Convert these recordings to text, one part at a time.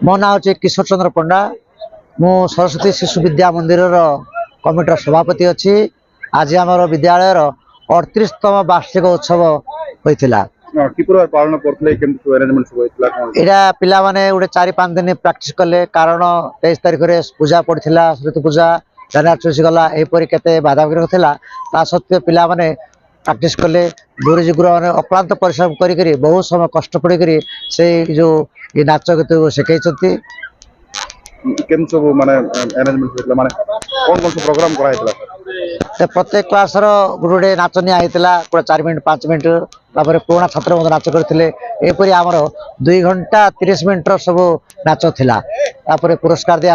मो ना हूँ किशोर चंद्र पंडा। मु सरस्वती शिशु विद्या मंदिर कमिटर सभापति अच्छी। आज आम विद्यालय 38तम वार्षिक उत्सव होता पालन करते इटा पिला माने गोटे 4-5 दिन प्रैक्टिस कले कारण 23 तारिख में पूजा पड़ता सरस्वती पूजा जानुआरी 24 गला यहपरी केते बाधा विघ्न था ता सत्वे पिला माने प्रैक्टिस कले गुरुजी गुरु मैंने अक्लांत परिश्रम करी बहुत समय कष्ट पड़ी से जो ये नाच गीत शिखई सब माने अरेंजमेंट माने कौन कौन प्रोग्राम करा प्रत्येक क्लास गोटे नाच निया 4 मिनट 5 मिनट पुराणा छात्र नाच करते यहपरी आमर 2 घंटा 30 मिनट सब नाच थिला पुरस्कार दिया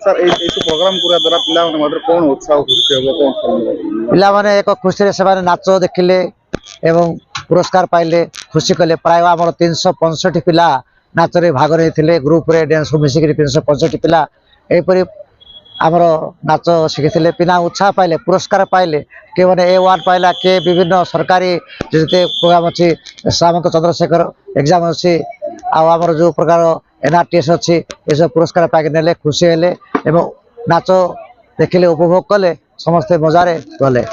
सर प्रोग्राम पूरा द्वारा पिला माने कौन उत्साह खुशी हो कौन पिला माने एक खुशी से नाच देखिले एवं पुरस्कार पाइले खुशी कले प्राय आमर 365 पिला नाच रे भाग नहीं ग्रुप रे डांस को मिसिक 365 पिला यहपरी आमर नाच शिखी पिला उत्साह पाइले पुरस्कार पाइले किए मैंने A1 पाइला किए विभिन्न सरकारी जिते प्रोग्राम अच्छी सामंत चंद्रशेखर एग्जाम अच्छी आमर जो प्रकार NRTS अच्छी ये सब पुरस्कार पाइक ने खुशी हेले एवं नाच देखिले उपभोग कले समस्ते मजारे गले।